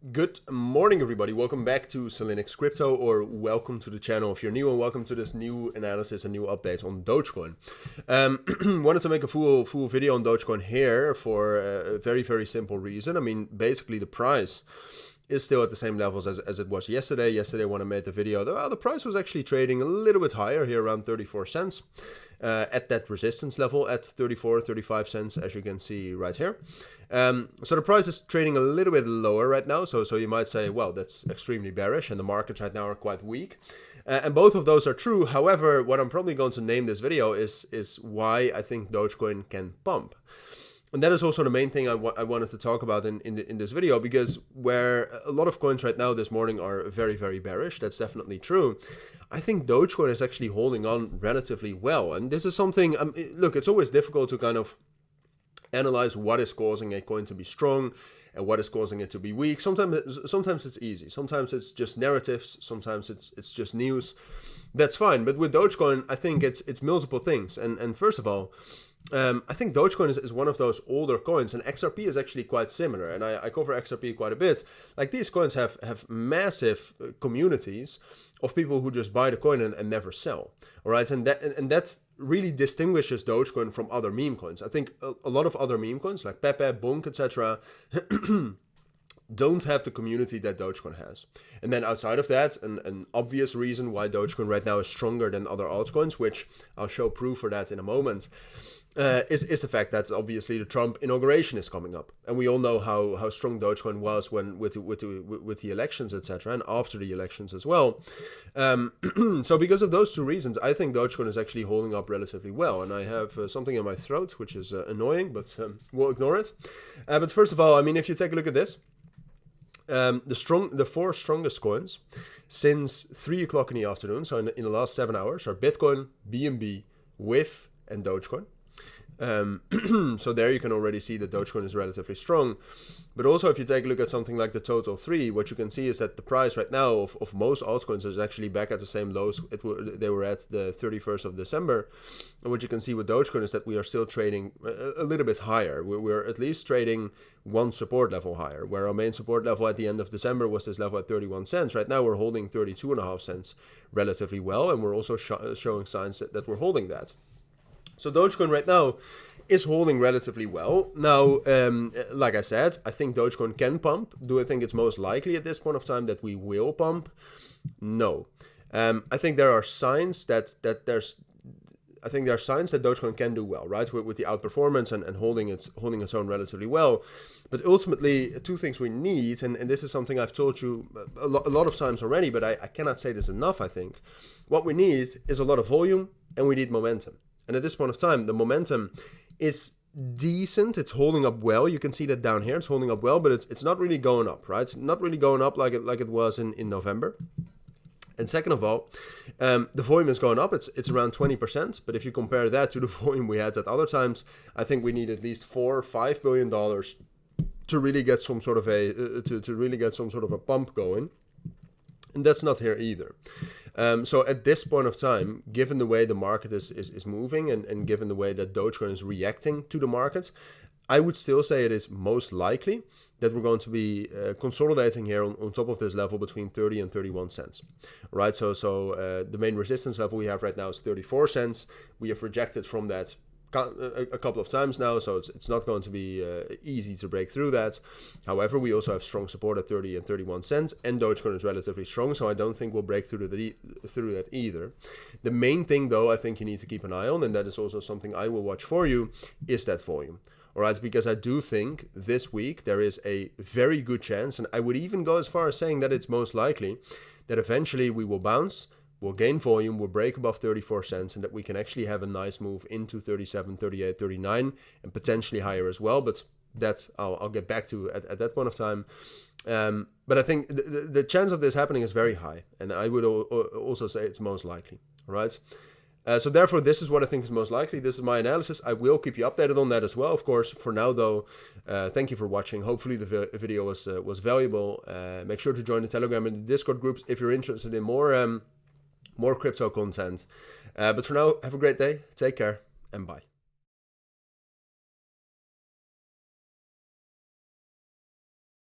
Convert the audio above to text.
Good morning, everybody. Welcome back to Cilinix Crypto, or welcome to the channel if you're new, and welcome to this new analysis and new updates on Dogecoin. Wanted to make a full video on Dogecoin here for a very simple reason. I mean, basically the price is still at the same levels as it was yesterday. Yesterday when I made the video, the price was actually trading a little bit higher here, around 34 cents. At that resistance level at 35 cents, as you can see right here. So the price is trading a little bit lower right now. So you might say, well, that's extremely bearish and the markets right now are quite weak. And both of those are true. However, what I'm probably going to name this video is why I think Dogecoin can pump. And that is also the main thing I wanted to talk about in this video, because where a lot of coins right now this morning are very bearish, that's definitely true. I think Dogecoin is actually holding on relatively well. And this is something, look, it's always difficult to kind of analyze what is causing a coin to be strong and what is causing it to be weak. Sometimes it's easy. Sometimes it's just narratives. Sometimes it's just news. That's fine. But with Dogecoin, I think it's multiple things. And first of all, I think Dogecoin is one of those older coins, and XRP is actually quite similar. And I cover XRP quite a bit. Like, these coins have massive communities of people who just buy the coin and never sell. All right, and that really distinguishes Dogecoin from other meme coins. I think a lot of other meme coins like Pepe, Bonk, etc. don't have the community that Dogecoin has. And then outside of that, an obvious reason why Dogecoin right now is stronger than other altcoins, which I'll show proof for that in a moment, is the fact that obviously the Trump inauguration is coming up, and we all know how strong Dogecoin was when with the elections, etc., and after the elections as well. So because of those two reasons, I think Dogecoin is actually holding up relatively well. And I have something in my throat, which is annoying, but we'll ignore it. But first of all, I mean, if you take a look at this, the four strongest coins since 3 o'clock in the afternoon, so in the last 7 hours, are Bitcoin, BNB, WIF, and Dogecoin. So there you can already see that Dogecoin is relatively strong. But also, if you take a look at something like the total 3, what you can see is that the price right now of most altcoins is actually back at the same lows they were at the 31st of December. And what you can see with Dogecoin is that we are still trading a little bit higher. We're at least trading one support level higher, where our main support level at the end of December was this level at 31 cents. Right now we're holding 32.5 cents relatively well, and we're also showing signs that we're holding that. So Dogecoin right now is holding relatively well. Now, like I said, I think Dogecoin can pump. Do I think it's most likely at this point of time that we will pump? No. I think there are signs that Dogecoin can do well, right? With the outperformance and holding its own relatively well. But ultimately, two things we need, and this is something I've told you a lot of times already, but I cannot say this enough, I think. What we need is a lot of volume, and we need momentum. And at this point of time, the momentum is decent. It's holding up well. You can see that down here. It's holding up well, but it's not really going up, right? It's not really going up like it was in November. And second of all, the volume is going up. It's around 20%. But if you compare that to the volume we had at other times, I think we need at least $4 or $5 billion to really get some sort of a pump going. And that's not here either. So at this point of time, given the way the market is moving and given the way that Dogecoin is reacting to the markets, I would still say it is most likely that we're going to be consolidating here on top of this level between 30 and 31 cents. Right? So the main resistance level we have right now is 34 cents. We have rejected from that a couple of times now, so it's not going to be easy to break through that. However, we also have strong support at 30 and 31 cents, and Dogecoin is relatively strong, so I don't think we'll break through that either. The main thing, though, I think you need to keep an eye on, and that is also something I will watch for you, is that volume. All right, because I do think this week there is a very good chance, and I would even go as far as saying that it's most likely that eventually we will bounce, we'll gain volume, we'll break above 34 cents, and that we can actually have a nice move into 37, 38, 39, and potentially higher as well. But that's I'll get back to at that point of time. But I think the chance of this happening is very high, and I would also say it's most likely. All right. So therefore, this is what I think is most likely. This is my analysis. I will keep you updated on that as well, of course. For now, though, thank you for watching. Hopefully the video was valuable. Make sure to join the Telegram and the Discord groups if you're interested in more crypto content. But for now, have a great day, take care, and bye.